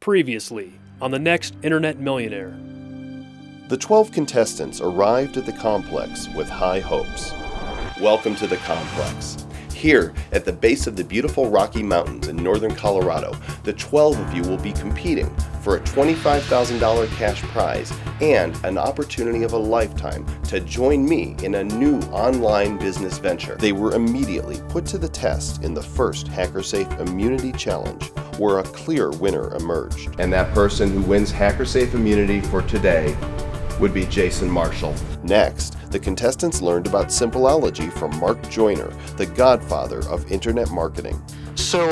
Previously on the next Internet Millionaire. The 12 contestants arrived at the complex with high hopes. Welcome to the complex. Here, at the base of the beautiful Rocky Mountains in northern Colorado, the 12 of you will be competing for a $25,000 cash prize and an opportunity of a lifetime to join me in a new online business venture. They were immediately put to the test in the first HackerSafe Immunity Challenge, where a clear winner emerged. And that person who wins HackerSafe Immunity for today would be Jason Marshall. Next, the contestants learned about Simpleology from Mark Joyner, the godfather of internet marketing. So,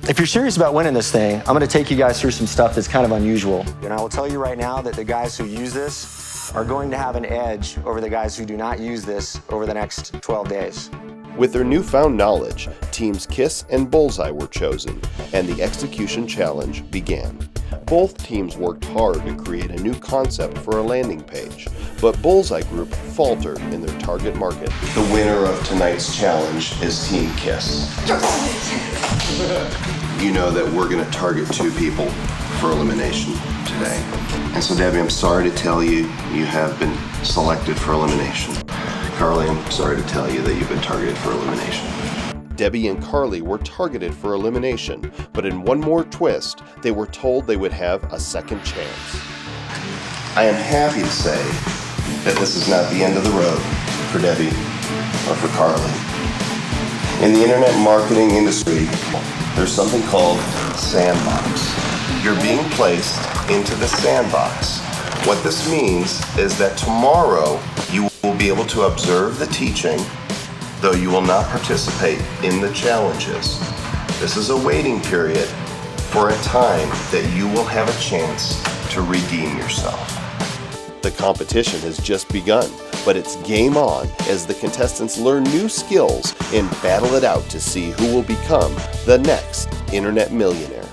if you're serious about winning this thing, I'm going to take you guys through some stuff that's kind of unusual. And I will tell you right now that the guys who use this are going to have an edge over the guys who do not use this over the next 12 days. With their newfound knowledge, teams Kiss and Bullseye were chosen, and the execution challenge began. Both teams worked hard to create a new concept for a landing page, but Bullseye Group faltered in their target market. The winner of tonight's challenge is Team Kiss. You know that we're going to target 2 people for elimination today. And so, Debbie, I'm sorry to tell you, you have been selected for elimination. Carly, I'm sorry to tell you that you've been targeted for elimination. Debbie and Carly were targeted for elimination, but in one more twist, they were told they would have a second chance. I am happy to say that this is not the end of the road for Debbie or for Carly. In the internet marketing industry, there's something called sandbox. You're being placed into the sandbox. What this means is that tomorrow you will be able to observe the teaching, though you will not participate in the challenges. This is a waiting period for a time that you will have a chance to redeem yourself. The competition has just begun, but it's game on as the contestants learn new skills and battle it out to see who will become the next Internet Millionaire.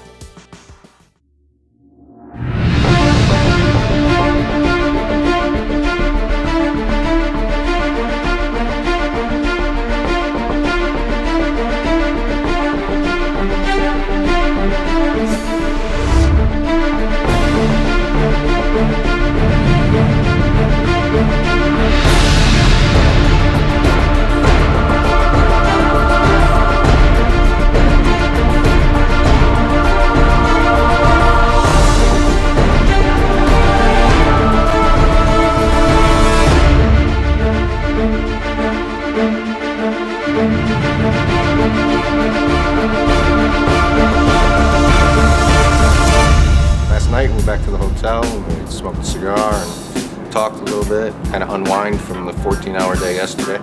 Back to the hotel, we smoked a cigar and talked a little bit, kind of unwind from the 14-hour day yesterday.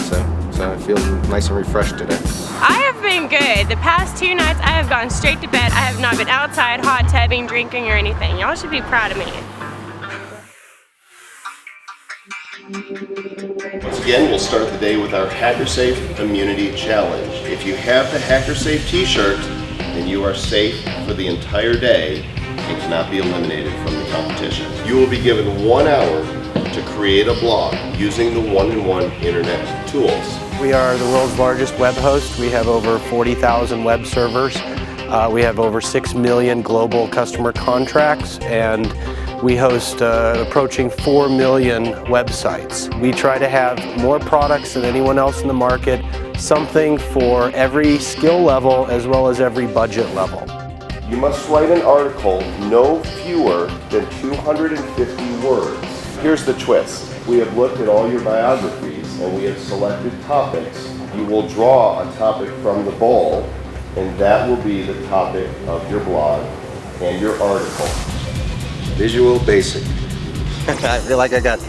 So I feel nice and refreshed today. I have been good. The past 2 nights I have gone straight to bed. I have not been outside, hot tubbing, drinking, or anything. Y'all should be proud of me. Once again, we'll start the day with our HackerSafe Immunity Challenge. If you have the HackerSafe t-shirt, then you are safe for the entire day and cannot be eliminated from the competition. You will be given 1 hour to create a blog using the one-in-one internet tools. We are the world's largest web host. We have over 40,000 web servers. We have over 6 million global customer contracts, and we host approaching 4 million websites. We try to have more products than anyone else in the market, something for every skill level as well as every budget level. You must write an article no fewer than 250 words. Here's the twist. We have looked at all your biographies and we have selected topics. You will draw a topic from the bowl, and that will be the topic of your blog and your article. Visual Basic. I feel like I got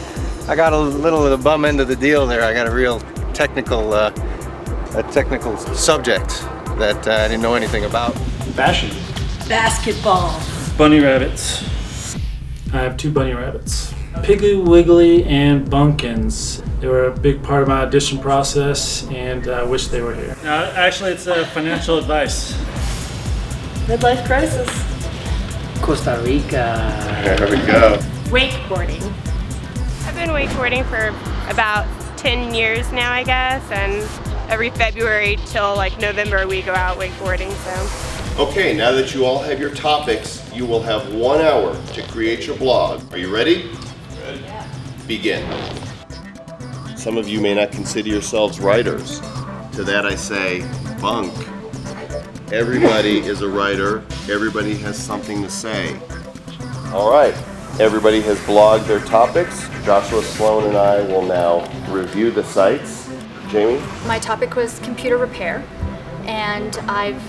a little of the bum end of the deal there. I got a real technical subject that I didn't know anything about. Fashion. Basketball. Bunny rabbits. I have 2 bunny rabbits. Piggly Wiggly and Bumpkins. They were a big part of my audition process, and I wish they were here. Actually, it's financial advice. Midlife crisis. Costa Rica. There we go. Wakeboarding. I've been wakeboarding for about 10 years now, I guess, and every February till like November we go out wakeboarding, so Okay, now that you all have your topics, you will have 1 hour to create your blog. Are you ready? Ready. Begin. Some of you may not consider yourselves writers. To that I say, bunk. Everybody is a writer. Everybody has something to say. All right, everybody has blogged their topics. Joshua, Sloan, and I will now review the sites. Jamie? My topic was computer repair, and I've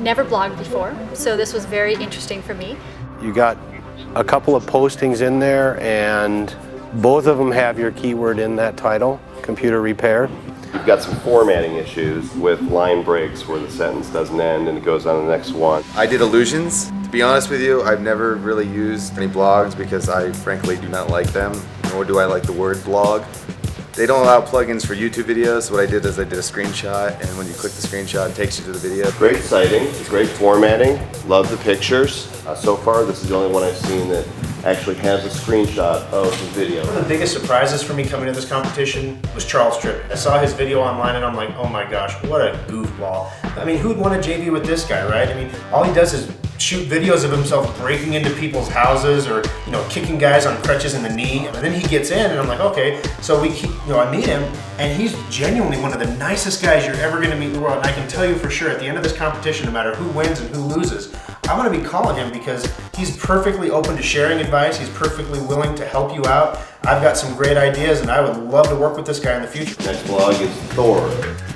never blogged before, so this was very interesting for me. You got a couple of postings in there, and both of them have your keyword in that title, computer repair. You've got some formatting issues with line breaks where the sentence doesn't end and it goes on to the next one. I did illusions. To be honest with you, I've never really used any blogs because I frankly do not like them, nor do I like the word blog. They don't allow plugins for YouTube videos, so what I did is I did a screenshot, and when you click the screenshot, it takes you to the video. Great citing, great formatting, love the pictures. So far, this is the only one I've seen that actually has a screenshot of the video. One of the biggest surprises for me coming to this competition was Charles Tripp. I saw his video online and I'm like, oh my gosh, what a goofball. I mean, who'd want to JV with this guy, right? I mean, all he does is shoot videos of himself breaking into people's houses or, you know, kicking guys on crutches in the knee. And then he gets in and I'm like, okay. So I meet him and he's genuinely one of the nicest guys you're ever going to meet in the world. And I can tell you for sure at the end of this competition, no matter who wins and who loses, I'm going to be calling him because he's perfectly open to sharing advice. He's perfectly willing to help you out. I've got some great ideas and I would love to work with this guy in the future. Next blog is Thor.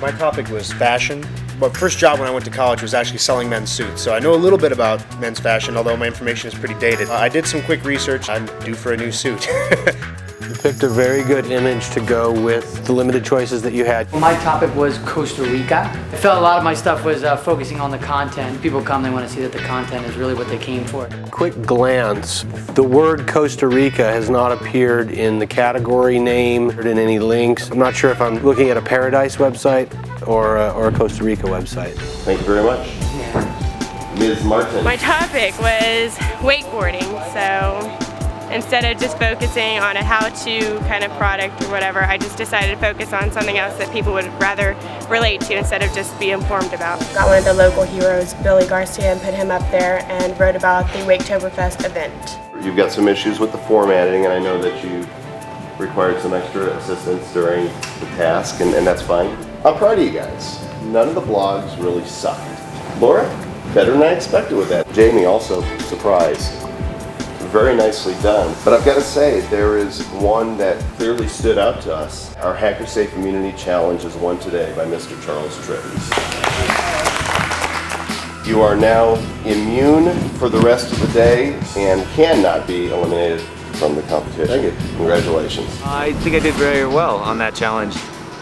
My topic was fashion. My first job when I went to college was actually selling men's suits. So I know a little bit about men's fashion, although my information is pretty dated. I did some quick research. I'm due for a new suit. You picked a very good image to go with the limited choices that you had. My topic was Costa Rica. I felt a lot of my stuff was focusing on the content. People come, they want to see that the content is really what they came for. Quick glance, the word Costa Rica has not appeared in the category name or in any links. I'm not sure if I'm looking at a Paradise website or a Costa Rica website. Thank you very much. Yeah. Ms. Martin. My topic was wakeboarding, so instead of just focusing on a how-to kind of product or whatever, I just decided to focus on something else that people would rather relate to instead of just be informed about. Got one of the local heroes, Billy Garcia, and put him up there and wrote about the Waketoberfest event. You've got some issues with the formatting, and I know that you required some extra assistance during the task, and that's fine. I'm proud of you guys. None of the blogs really sucked. Laura, better than I expected with that. Jamie, also, surprise. Very nicely done. But I've got to say, there is one that clearly stood out to us. Our Hacker Safe Immunity Challenge is won today by Mr. Charles Tripp. You are now immune for the rest of the day and cannot be eliminated from the competition. Thank you. Congratulations. I think I did very well on that challenge.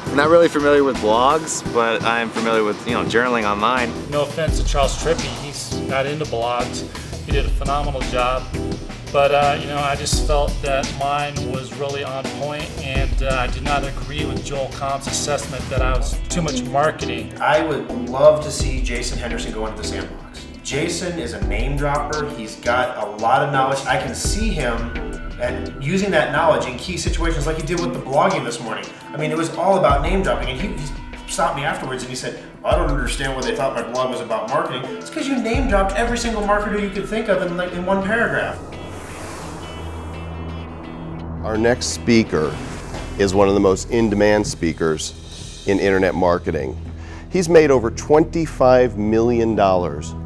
I'm not really familiar with blogs, but I'm familiar with, journaling online. No offense to Charles Tripp, he's not into blogs. He did a phenomenal job. But, I just felt that mine was really on point, and I did not agree with Joel Comm's assessment that I was too much marketing. I would love to see Jason Henderson go into the sandbox. Jason is a name dropper. He's got a lot of knowledge. I can see him using that knowledge in key situations like he did with the blogging this morning. I mean, it was all about name dropping, and he stopped me afterwards and he said, I don't understand why they thought my blog was about marketing. It's because you name dropped every single marketer you could think of in one paragraph. Our next speaker is one of the most in-demand speakers in internet marketing. He's made over $25 million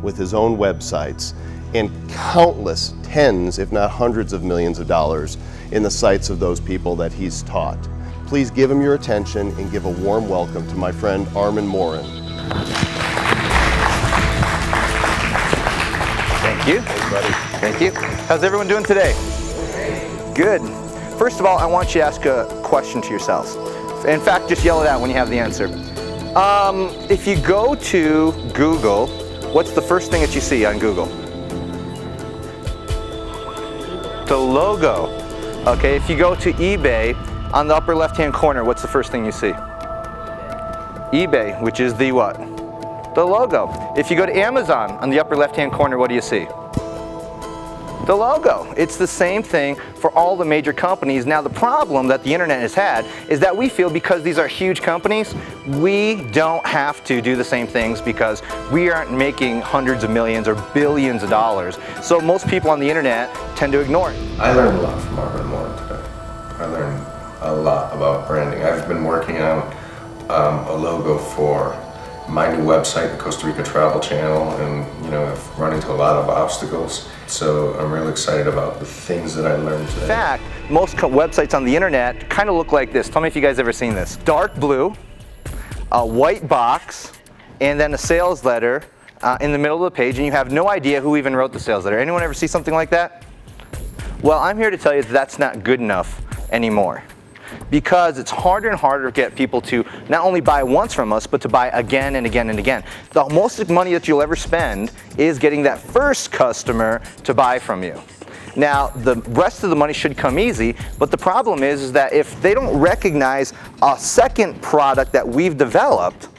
with his own websites and countless tens, if not hundreds of millions of dollars in the sites of those people that he's taught. Please give him your attention and give a warm welcome to my friend Armand Morin. Thank you. Hey, buddy. Thank you. How's everyone doing today? Good. First of all, I want you to ask a question to yourselves. In fact, just yell it out when you have the answer. If you go to Google, what's the first thing that you see on Google? The logo. Okay, if you go to eBay, on the upper left-hand corner, what's the first thing you see? eBay, which is the what? The logo. If you go to Amazon, on the upper left-hand corner, what do you see? The logo. It's the same thing for all the major companies. Now the problem that the internet has had is that we feel because these are huge companies, we don't have to do the same things because we aren't making hundreds of millions or billions of dollars. So most people on the internet tend to ignore it. I learned a lot from Armand Morin today. I learned a lot about branding. I've been working on a logo for my new website, the Costa Rica Travel Channel, and I've run into a lot of obstacles. So I'm really excited about the things that I learned today. In fact, most websites on the internet kind of look like this. Tell me if you guys ever seen this. Dark blue, a white box, and then a sales letter in the middle of the page, and you have no idea who even wrote the sales letter. Anyone ever see something like that? Well, I'm here to tell you that that's not good enough anymore, because it's harder and harder to get people to not only buy once from us, but to buy again and again and again. The most money that you'll ever spend is getting that first customer to buy from you. Now, the rest of the money should come easy, but the problem is that if they don't recognize a second product that we've developed,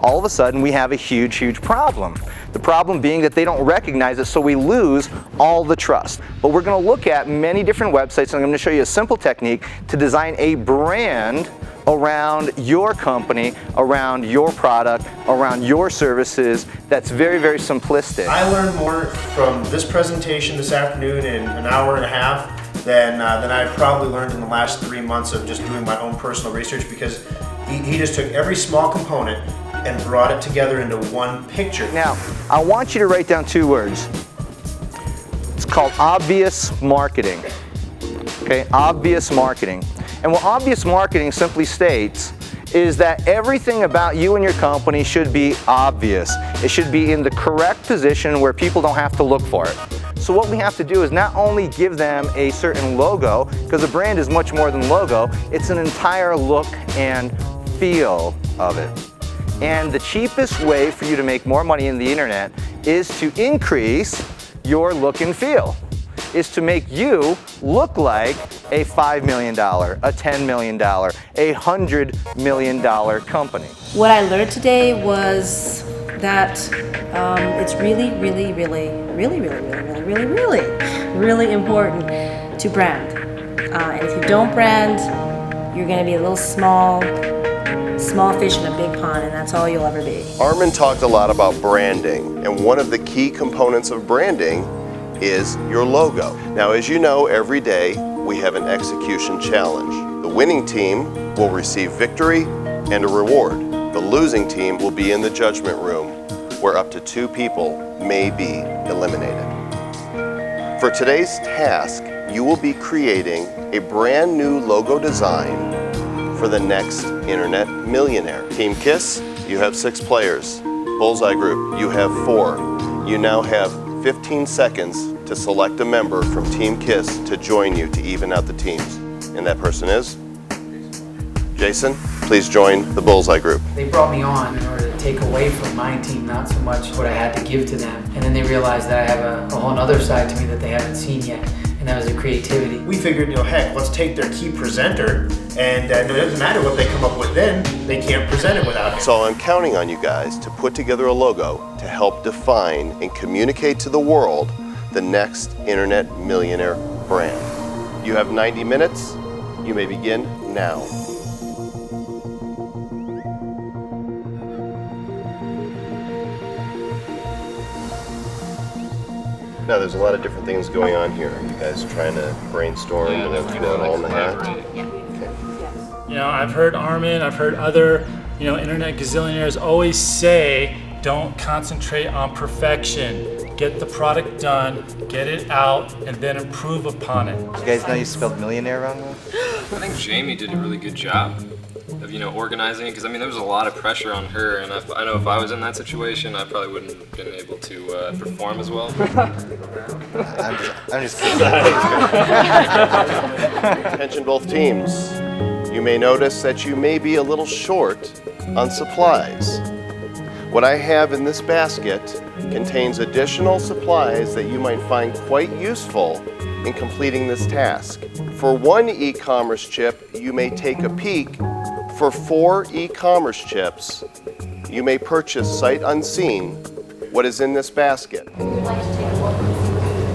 all of a sudden we have a huge, huge problem. The problem being that they don't recognize it, so we lose all the trust. But we're going to look at many different websites, and I'm going to show you a simple technique to design a brand around your company, around your product, around your services that's very, very simplistic. I learned more from this presentation this afternoon in an hour and a half than I probably learned in the last 3 months of just doing my own personal research, because he just took every small component and brought it together into one picture. Now, I want you to write down 2 words. It's called obvious marketing. Okay, obvious marketing. And what obvious marketing simply states is that everything about you and your company should be obvious. It should be in the correct position where people don't have to look for it. So what we have to do is not only give them a certain logo, because a brand is much more than logo, it's an entire look and feel of it. And the cheapest way for you to make more money in the internet is to increase your look and feel, is to make you look like a $5 million, a $10 million, a $100 million company. What I learned today was that it's really important to brand. And if you don't brand, you're going to be a little small fish in a big pond, and that's all you'll ever be. Armand talked a lot about branding, and one of the key components of branding is your logo. Now, as you know, every day we have an execution challenge. The winning team will receive victory and a reward. The losing team will be in the judgment room, where up to 2 people may be eliminated. For today's task, you will be creating a brand new logo design for the next Internet Millionaire. Team KISS, you have 6 players. Bullseye Group, you have 4. You now have 15 seconds to select a member from Team KISS to join you to even out the teams. And that person is? Jason, please join the Bullseye Group. They brought me on in order to take away from my team, not so much what I had to give to them. And then they realized that I have a whole other side to me that they haven't seen yet. And that was the creativity. We figured, heck, let's take their key presenter, and it doesn't matter what they come up with then, they can't present it without it. So I'm counting on you guys to put together a logo to help define and communicate to the world the next Internet Millionaire brand. You have 90 minutes. You may begin now. Now, there's a lot of different things going on here. Are you guys trying to brainstorm and everything all in the hat? Okay. I've heard Armand, I've heard other, internet gazillionaires always say, don't concentrate on perfection. Get the product done, get it out, and then improve upon it. You guys know you spelled millionaire wrong? I think Jamie did a really good job of, organizing it, because there was a lot of pressure on her, and I know if I was in that situation, I probably wouldn't have been able to perform as well. I'm just kidding. Attention both teams. You may notice that you may be a little short on supplies. What I have in this basket contains additional supplies that you might find quite useful in completing this task. For 1 e-commerce chip, you may take a peek. For 4 e-commerce chips, you may purchase sight unseen what is in this basket.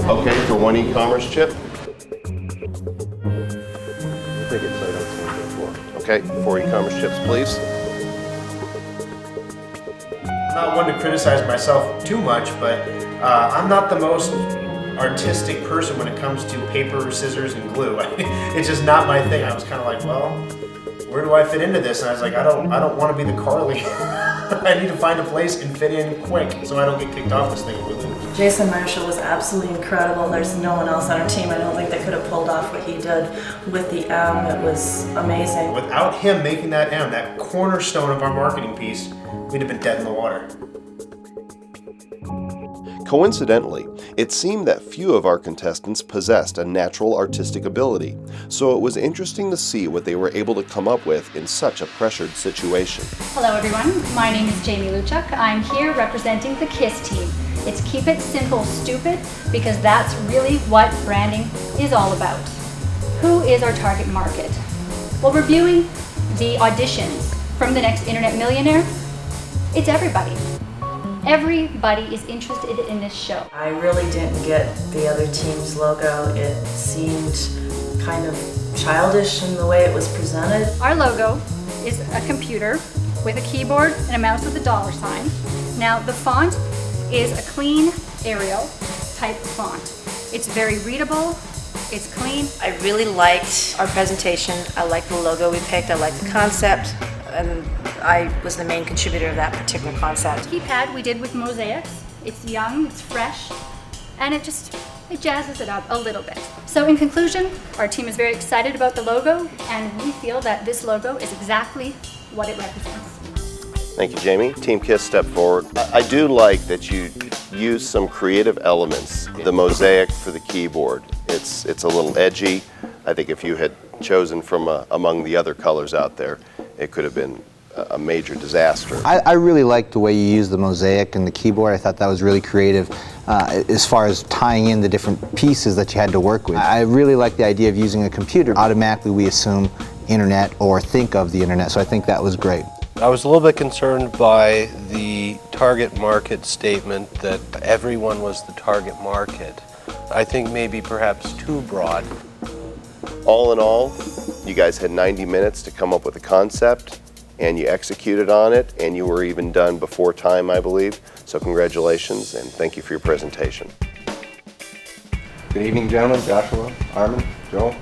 Okay, for one e-commerce chip. Okay, 4 e-commerce chips, please. I'm not one to criticize myself too much, but I'm not the most artistic person when it comes to paper, scissors, and glue. It's just not my thing. I was kind of like, well, where do I fit into this? And I was like, I don't want to be the Carly. I need to find a place and fit in quick so I don't get kicked off this thing. Jason Marshall was absolutely incredible. There's no one else on our team. I don't think they could have pulled off what he did with the M. It was amazing. Without him making that M, that cornerstone of our marketing piece, we'd have been dead in the water. Coincidentally, it seemed that few of our contestants possessed a natural artistic ability, so it was interesting to see what they were able to come up with in such a pressured situation. Hello everyone, my name is Jamie Luchuk. I'm here representing the KISS team. It's keep it simple, stupid, because that's really what branding is all about. Who is our target market? Well, reviewing the auditions from the next Internet Millionaire, it's everybody. Everybody is interested in this show. I really didn't get the other team's logo. It seemed kind of childish in the way it was presented. Our logo is a computer with a keyboard and a mouse with a $sign. Now the font is a clean Arial type font. It's very readable, it's clean. I really liked our presentation. I liked the logo we picked. I liked the concept. And I was the main contributor of that particular concept. Keypad we did with mosaics. It's young, it's fresh, and it jazzes it up a little bit. So in conclusion, our team is very excited about the logo, and we feel that this logo is exactly what it represents. Thank you, Jamie. Team KISS, step forward. I do like that you use some creative elements. The mosaic for the keyboard, it's a little edgy. I think if you had chosen from among the other colors out there, it could have been a major disaster. I really liked the way you used the mosaic and the keyboard. I thought that was really creative as far as tying in the different pieces that you had to work with. I really like the idea of using a computer. Automatically we assume internet or think of the internet, so I think that was great. I was a little bit concerned by the target market statement that everyone was the target market. I think maybe perhaps too broad. All in all, you guys had 90 minutes to come up with a concept, and you executed on it, and you were even done before time, I believe. So congratulations, and thank you for your presentation. Good evening, gentlemen. Joshua, Armand, Joel.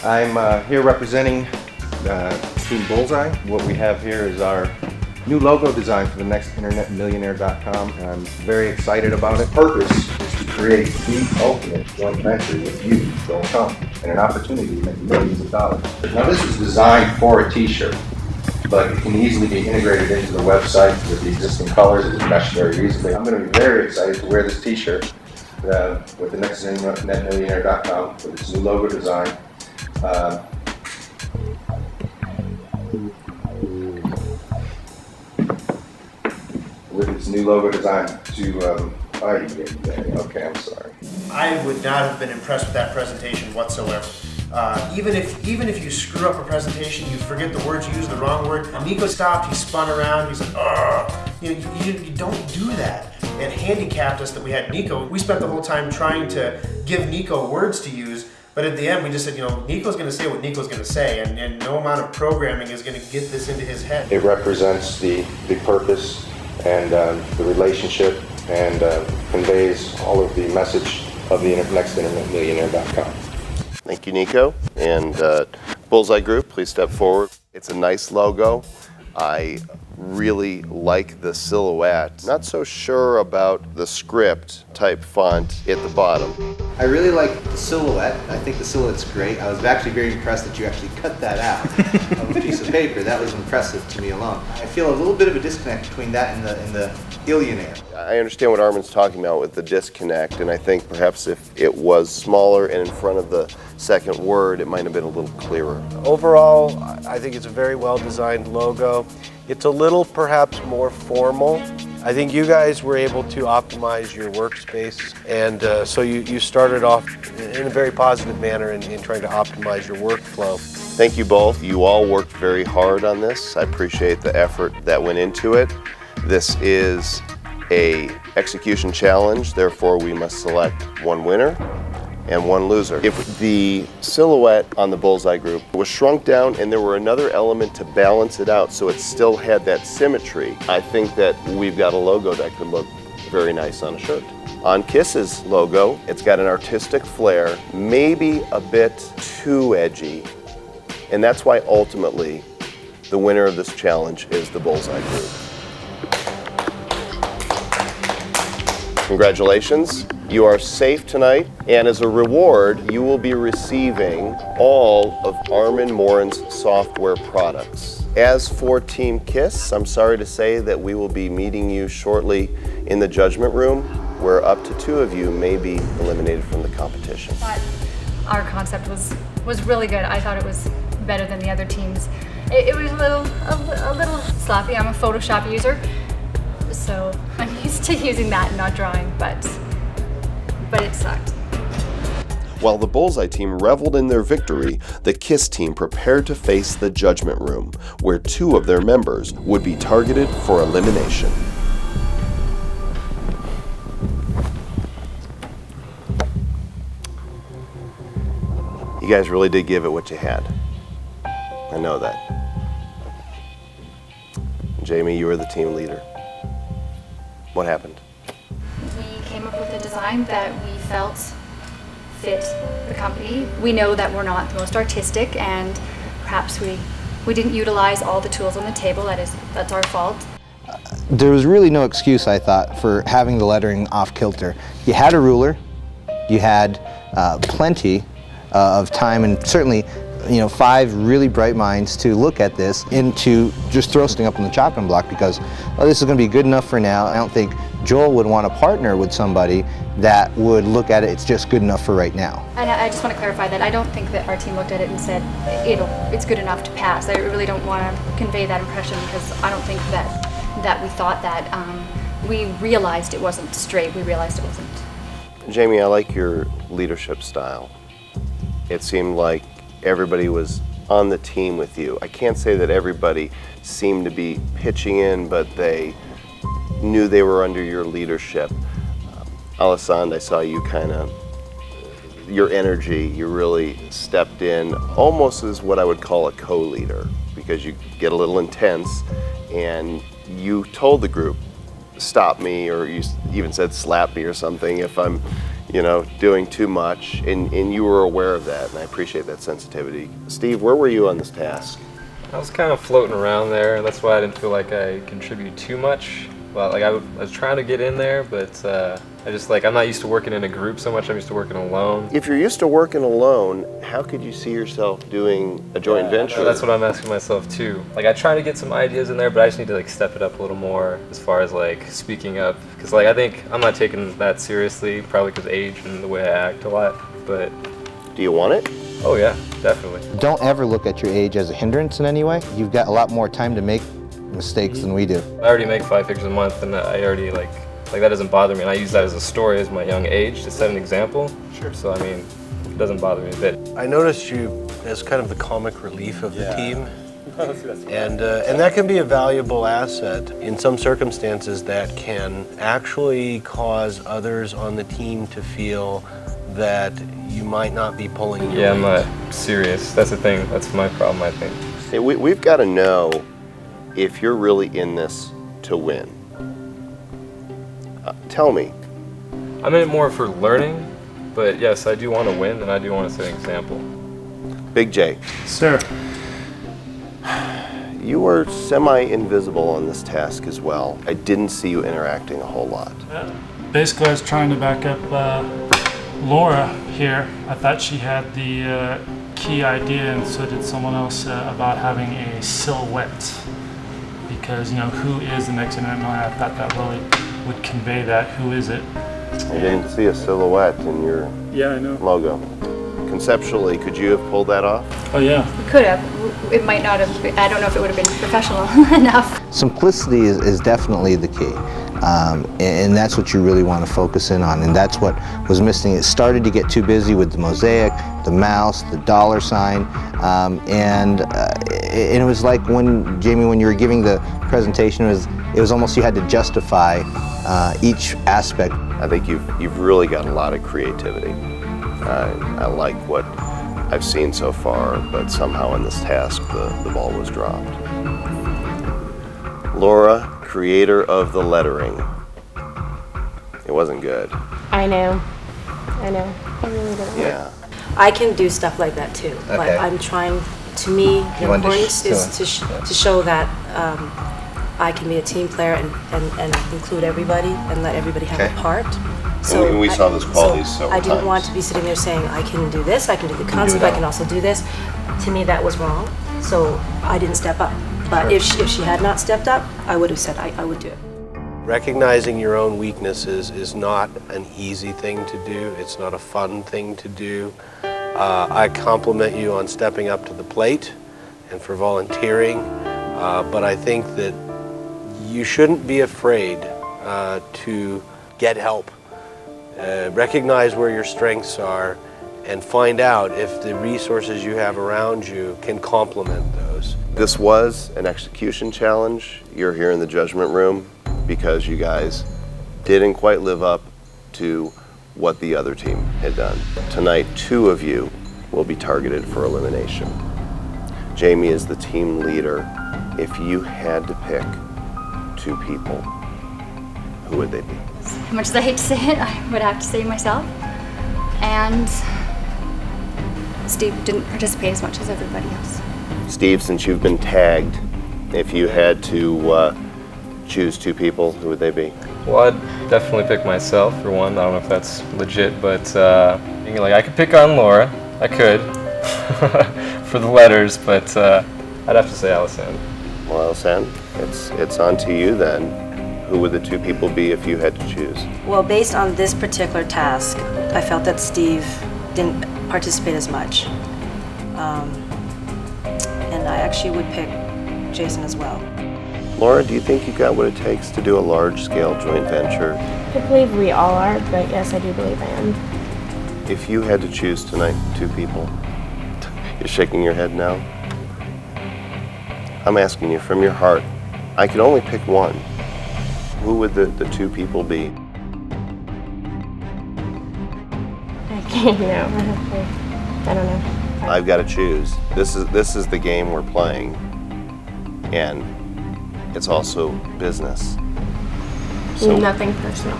I'm here representing Team Bullseye. What we have here is our new logo design for the next InternetMillionaire.com, and I'm very excited about it. Purpose is to create the ultimate joint venture with you, Joel Comm, and an opportunity to make millions of dollars. Now this is designed for a t-shirt, but it can easily be integrated into the website with the existing colors. It can mesh very easily. I'm going to be very excited to wear this t-shirt with the next InternetMillionaire.com with its new logo design. With its new logo design to, okay, I'm sorry. I would not have been impressed with that presentation whatsoever. Even if you screw up a presentation, you forget the words, you use the wrong word. Nico stopped, he spun around, he's like, ugh. You don't do that. It handicapped us that we had Nico. We spent the whole time trying to give Nico words to use, but at the end we just said, Nico's going to say what Nico's going to say, and no amount of programming is going to get this into his head. It represents the purpose and the relationship and conveys all of the message of the next InternetMillionaire.com. Thank you, Nico. And Bullseye Group, please step forward. It's a nice logo. I really like the silhouette. Not so sure about the script type font at the bottom. I really like the silhouette. I think the silhouette's great. I was actually very impressed that you actually cut that out of a piece of paper. That was impressive to me alone. I feel a little bit of a disconnect between that and the Millionaire. I understand what Armand's talking about with the disconnect, and I think perhaps if it was smaller and in front of the second word, it might have been a little clearer. Overall, I think it's a very well-designed logo. It's a little perhaps more formal. I think you guys were able to optimize your workspace, and so you started off in a very positive manner in trying to optimize your workflow. Thank you both. You all worked very hard on this. I appreciate the effort that went into it. This is a execution challenge, therefore we must select one winner and one loser. If the silhouette on the bullseye group was shrunk down and there were another element to balance it out so it still had that symmetry, I think that we've got a logo that could look very nice on a shirt. On Kiss's logo, it's got an artistic flair, maybe a bit too edgy, and that's why ultimately the winner of this challenge is the bullseye group. Congratulations. You are safe tonight, and as a reward, you will be receiving all of Armand Morin's software products. As for Team Kiss, I'm sorry to say that we will be meeting you shortly in the judgment room, where up to 2 of you may be eliminated from the competition. But our concept was really good. I thought it was better than the other teams. It was a little sloppy. I'm a Photoshop user, so I'm used to using that and not drawing, but it sucked. While the Bullseye team reveled in their victory, the Kiss team prepared to face the judgment room, where 2 of their members would be targeted for elimination. You guys really did give it what you had. I know that. Jamie, you were the team leader. What happened? We came up with a design that we felt fit the company. We know that we're not the most artistic, and perhaps we didn't utilize all the tools on the table. That's our fault. There was really no excuse, I thought, for having the lettering off kilter. You had a ruler, you had plenty of time, and certainly 5 really bright minds to look at this and to just throw something up on the chopping block because, oh, this is going to be good enough for now. I don't think Joel would want to partner with somebody that would look at it's just good enough for right now. And I just want to clarify that I don't think that our team looked at it and said it's good enough to pass. I really don't want to convey that impression because I don't think that we thought that. We realized it wasn't straight. We realized it wasn't. Jamie, I like your leadership style. It seemed like everybody was on the team with you. I can't say that everybody seemed to be pitching in, but they knew they were under your leadership. Alessandra, I saw you your energy, you really stepped in almost as what I would call a co-leader, because you get a little intense and you told the group, stop me, or you even said slap me or something if I'm doing too much, and you were aware of that, and I appreciate that sensitivity. Steve, where were you on this task? I was kind of floating around there. That's why I didn't feel like I contributed too much. Well, I was trying to get in there, but I just I'm not used to working in a group so much. I'm used to working alone. If you're used to working alone, how could you see yourself doing a joint venture? That's what I'm asking myself too. I try to get some ideas in there, but I just need to step it up a little more as far as speaking up. Because I think I'm not taking that seriously, probably because age and the way I act a lot. But do you want it? Oh yeah, definitely. Don't ever look at your age as a hindrance in any way. You've got a lot more time to make mistakes than we do. I already make 5 figures a month, and I already that doesn't bother me, and I use that as a story as my young age to set an example. Sure. So I mean, it doesn't bother me a bit. I noticed you as kind of the comic relief of the team, and that can be a valuable asset in some circumstances that can actually cause others on the team to feel that you might not be pulling your weight. I'm not serious. That's the thing. That's my problem, I think. Hey, we've got to know if you're really in this to win. Tell me. I'm in it more for learning, but yes, I do want to win, and I do want to set an example. Big J. Sir. You were semi-invisible on this task as well. I didn't see you interacting a whole lot. Basically, I was trying to back up Laura here. I thought she had the key idea, and so did someone else, about having a silhouette. Because, who is the next internet millionaire? I thought that really would convey that. Who is it? I didn't see a silhouette in your logo. Conceptually, could you have pulled that off? Oh yeah. We could have. It might not have. I don't know if it would have been professional enough. Simplicity is definitely the key. And that's what you really want to focus in on, and that's what was missing. It started to get too busy with the mosaic, the mouse, the $sign, and it was like when, Jamie, when you were giving the presentation was it was almost you had to justify each aspect. I think you've really got a lot of creativity. I like what I've seen so far, but somehow in this task the ball was dropped. Laura, creator of the lettering. It wasn't good. I know. I really don't. Yeah. I can do stuff like that too, but Okay. I'm trying, to me, the wanted to importance is to show that I can be a team player and include everybody and let everybody have Okay. a part. And we saw those qualities several I didn't times. want to be sitting there saying, I can do this, I can do the concept, I can also do this. To me, that was wrong, so I didn't step up. But if she had not stepped up, I would have said I would do it. Recognizing your own weaknesses is not an easy thing to do. It's not a fun thing to do. I compliment you on stepping up to the plate and for volunteering, but I think that you shouldn't be afraid to get help. Recognize where your strengths are and find out if the resources you have around you can complement those. This was an execution challenge. You're here in the judgment room because you guys didn't quite live up to what the other team had done. Tonight, 2 of you will be targeted for elimination. Jamie is the team leader. If you had to pick 2 people, who would they be? As much as I hate to say it, I would have to say myself. And Steve didn't participate as much as everybody else. Steve, since you've been tagged, if you had to choose 2 people, who would they be? Well, I'd definitely pick myself for one. I don't know if that's legit, but I could pick on Laura. I could for the letters, but I'd have to say Alison. Well, Alison, it's on to you then. Who would the 2 people be if you had to choose? Well, based on this particular task, I felt that Steve didn't participate as much. And I actually would pick Jason as well. Laura, do you think you got what it takes to do a large-scale joint venture? I believe we all are, but yes, I do believe I am. If you had to choose tonight 2 people, you're shaking your head now? I'm asking you from your heart. I could only pick one. Who would the 2 people be? I can't know. I don't know. I've got to choose. This is the game we're playing, and it's also business. So Nothing personal.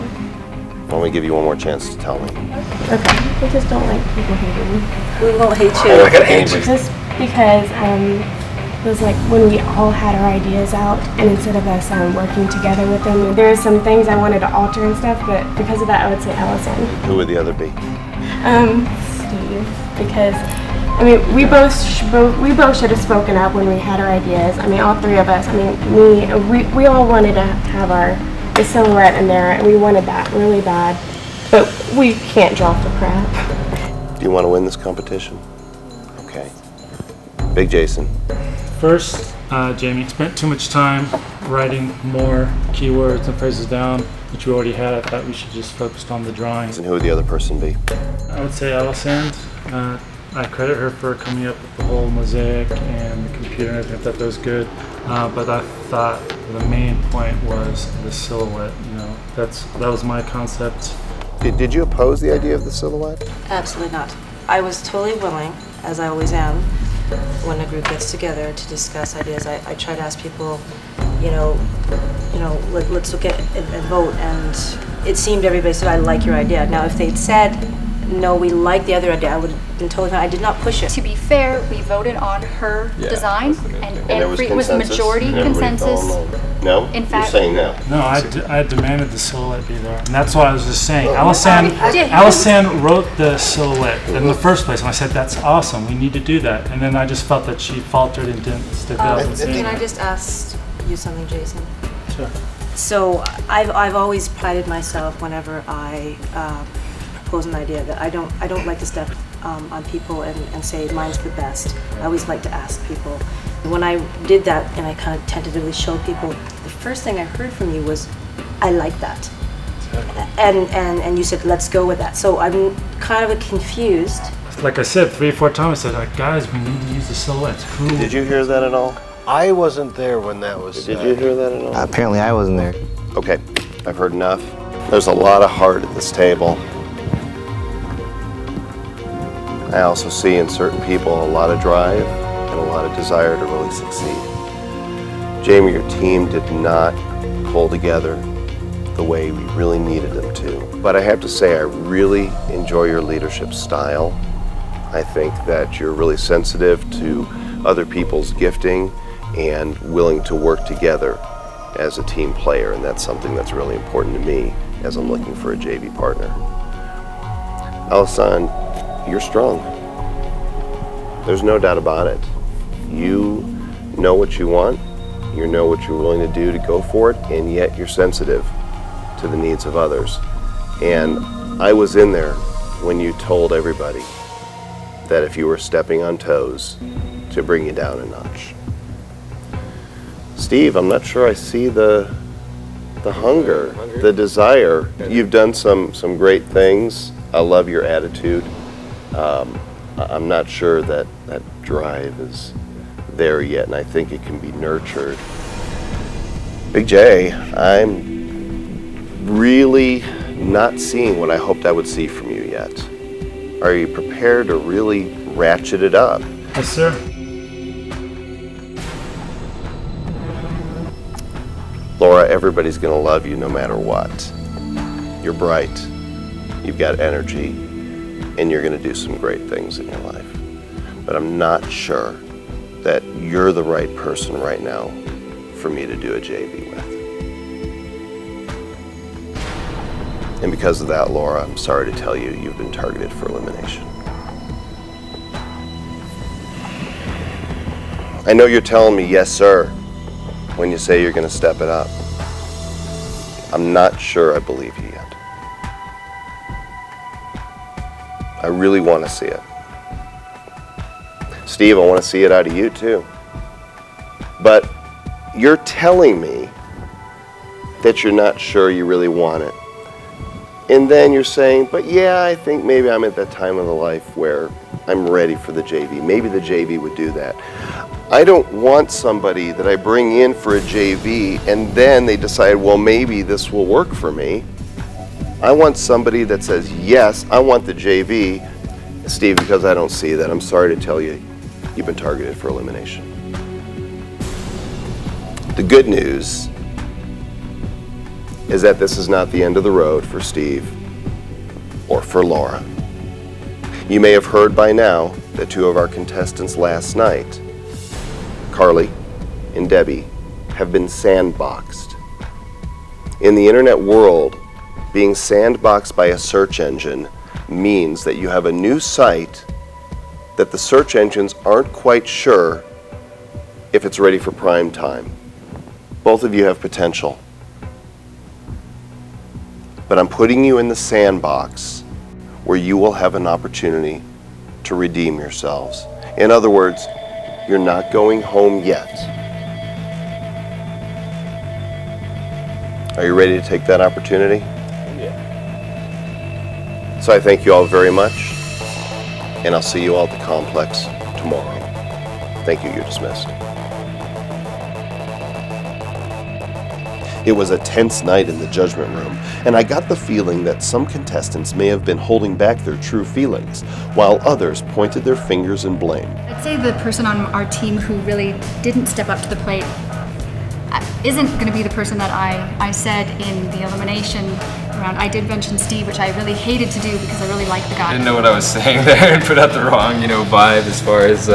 let me give you one more chance to tell me. Okay. I just don't like people hating me. We won't hate you. I'm not gonna hate you. Just because it was like when we all had our ideas out, and instead of us working together with them, there are some things I wanted to alter and stuff, but because of that, I would say Allison. Who would the other be? Steve, because I mean we both should have spoken up when we had our ideas. I mean, all 3 of us. I mean, we all wanted to have the silhouette in there, and we wanted that really bad, but we can't drop the crap. Do you want to win this competition? Okay. Big Jason. First, Jamie spent too much time writing more keywords and phrases down, which we already had. I thought we should just focus on the drawings. And who would the other person be? I would say Alison. I credit her for coming up with the whole mosaic and the computer and everything. I thought that was good. But I thought the main point was the silhouette. You know, that was my concept. Did you oppose the idea of the silhouette? Absolutely not. I was totally willing, as I always am, when a group gets together to discuss ideas. I try to ask people, let's look at it and vote. And it seemed everybody said, I like your idea. Now, if they'd said, no, we like the other idea, I would have been totally fine. I did not push it. To be fair, we voted on her design, and there was it was consensus? majority And everybody consensus. fell in love? No? In You're fact- saying no. No, I demanded the silhouette be there, and that's what I was just saying. I did. Allison wrote the silhouette in the first place, and I said, that's awesome, we need to do that. And then I just felt that she faltered and didn't stick up and say Can I that. just ask you something, Jason? Sure. So I've always prided myself whenever I propose an idea that I don't like to step on people and say mine's the best. I always like to ask people. When I did that and I kind of tentatively showed people, the first thing I heard from you was, I like that. And you said, let's go with that. So I'm kind of confused. Like I said 3 or 4 times, I said, guys, we need to use the silhouettes. Did you hear that at all? I wasn't there when that was Did said. you hear that at all? Apparently I wasn't there. Okay, I've heard enough. There's a lot of heart at this table. I also see in certain people a lot of drive and a lot of desire to really succeed. Jamie, your team did not pull together the way we really needed them to. But I have to say, I really enjoy your leadership style. I think that you're really sensitive to other people's gifting and willing to work together as a team player, and that's something that's really important to me as I'm looking for a JV partner. Alison, you're strong. There's no doubt about it. You know what you want, you know what you're willing to do to go for it, and yet you're sensitive to the needs of others. And I was in there when you told everybody that if you were stepping on toes, to bring you down a notch. Steve, I'm not sure I see the hunger, the desire. You've done some great things. I love your attitude. I'm not sure that drive is there yet, and I think it can be nurtured. Big J, I'm really not seeing what I hoped I would see from you yet. Are you prepared to really ratchet it up? Yes, sir. Laura, everybody's gonna love you no matter what. You're bright, you've got energy, and you're gonna do some great things in your life. But I'm not sure that you're the right person right now for me to do a JV with. And because of that, Laura, I'm sorry to tell you, you've been targeted for elimination. I know you're telling me yes, sir, when you say you're going to step it up. I'm not sure I believe you yet. I really want to see it. Steve, I want to see it out of you too. But you're telling me that you're not sure you really want it. And then you're saying, but yeah, I think maybe I'm at that time of the life where I'm ready for the JV. Maybe the JV would do that. I don't want somebody that I bring in for a JV and then they decide, well, maybe this will work for me. I want somebody that says, yes, I want the JV. Steve, because I don't see that, I'm sorry to tell you, you've been targeted for elimination. The good news is that this is not the end of the road for Steve or for Laura. You may have heard by now that two of our contestants last night, Carly and Debbie, have been sandboxed. In the internet world, being sandboxed by a search engine means that you have a new site that the search engines aren't quite sure if it's ready for prime time. Both of you have potential. But I'm putting you in the sandbox where you will have an opportunity to redeem yourselves. In other words, you're not going home yet. Are you ready to take that opportunity? Yeah. So I thank you all very much, and I'll see you all at the complex tomorrow. Thank you, you're dismissed. It was a tense night in the judgment room, and I got the feeling that some contestants may have been holding back their true feelings, while others pointed their fingers in blame. I'd say the person on our team who really didn't step up to the plate isn't going to be the person that I said in the elimination round. I did mention Steve, which I really hated to do because I really liked the guy. I didn't know what I was saying there and put out the wrong, vibe as far as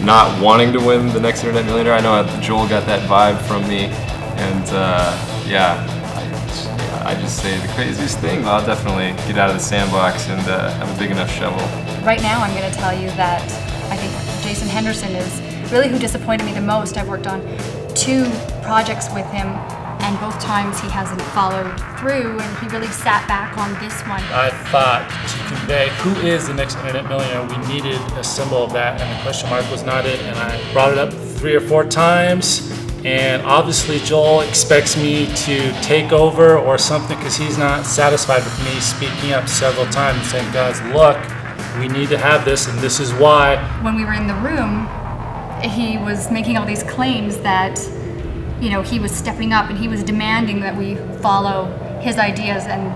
not wanting to win the next Internet Millionaire. I know Joel got that vibe from me, and I just say the craziest thing. I'll definitely get out of the sandbox and have a big enough shovel. Right now, I'm going to tell you that I think Jason Henderson is really who disappointed me the most. I've worked on 2 projects with him, and both times he hasn't followed through, and he really sat back on this one. I thought to convey who is the next Internet Millionaire, we needed a symbol of that, and the question mark was not it, and I brought it up 3 or 4 times. And obviously Joel expects me to take over or something because he's not satisfied with me speaking up several times and saying, guys, look, we need to have this and this is why. When we were in the room, he was making all these claims that, you know, he was stepping up and he was demanding that we follow his ideas, and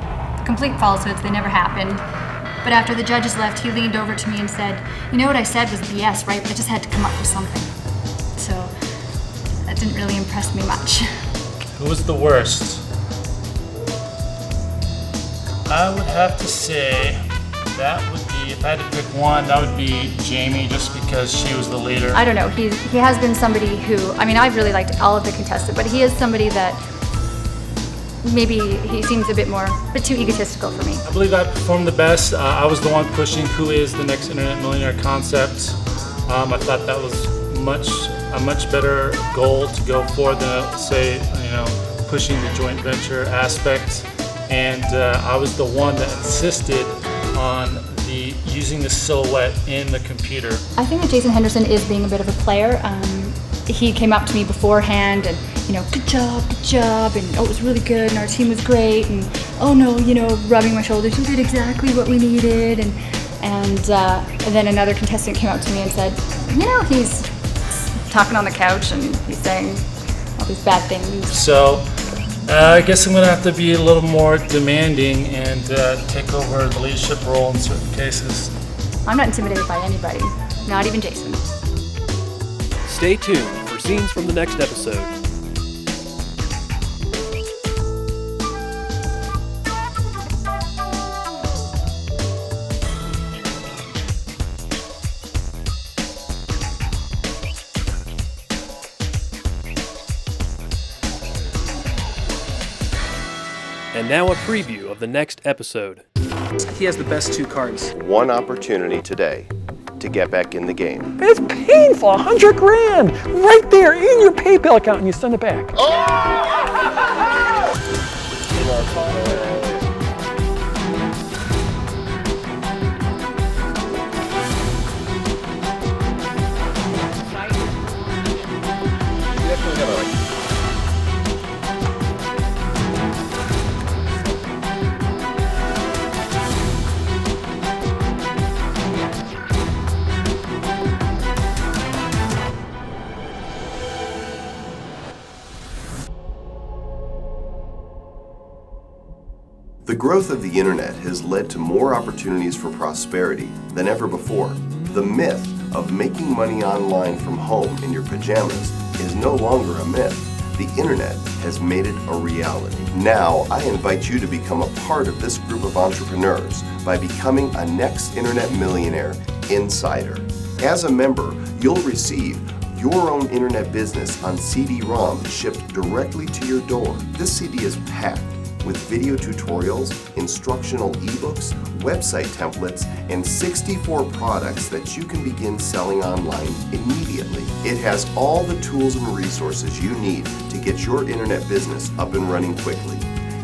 complete falsehoods, they never happened. But after the judges left, he leaned over to me and said, you know what I said was BS, right? But I just had to come up with something. So that didn't really impress me much. Who was the worst? I would have to say that would be, if I had to pick one, that would be Jamie, just because she was the leader. I don't know, he has been somebody who, I mean, I've really liked all of the contestants, but he is somebody that maybe he seems a bit too egotistical for me. I believe I performed the best. I was the one pushing who is the next Internet Millionaire concept. I thought that was a much better goal to go for than, say, you know, pushing the joint venture aspect. And I was the one that insisted on using the silhouette in the computer. I think that Jason Henderson is being a bit of a player. He came up to me beforehand and, you know, good job, and oh, it was really good, and our team was great, and oh no, you know, rubbing my shoulders, you did exactly what we needed, and then another contestant came up to me and said, you know, he's talking on the couch and he's saying all these bad things. So I guess I'm going to have to be a little more demanding and take over the leadership role in certain cases. I'm not intimidated by anybody, not even Jason. Stay tuned for scenes from the next episode. And now a preview of the next episode. He has the best two cards. One opportunity today to get back in the game. It's painful, $100 grand, right there in your PayPal account, and you send it back. In our final The growth of the internet has led to more opportunities for prosperity than ever before. The myth of making money online from home in your pajamas is no longer a myth. The internet has made it a reality. Now, I invite you to become a part of this group of entrepreneurs by becoming a Next Internet Millionaire Insider. As a member, you'll receive your own internet business on CD-ROM shipped directly to your door. This CD is packed with video tutorials, instructional ebooks, website templates, and 64 products that you can begin selling online immediately. It has all the tools and resources you need to get your internet business up and running quickly.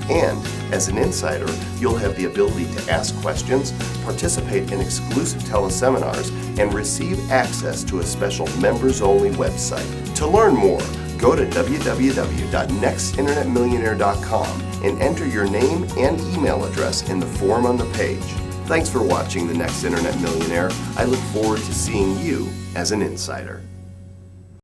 And as an insider, you'll have the ability to ask questions, participate in exclusive teleseminars, and receive access to a special members-only website. To learn more, go to www.nextinternetmillionaire.com and enter your name and email address in the form on the page. Thanks for watching The Next Internet Millionaire. I look forward to seeing you as an insider.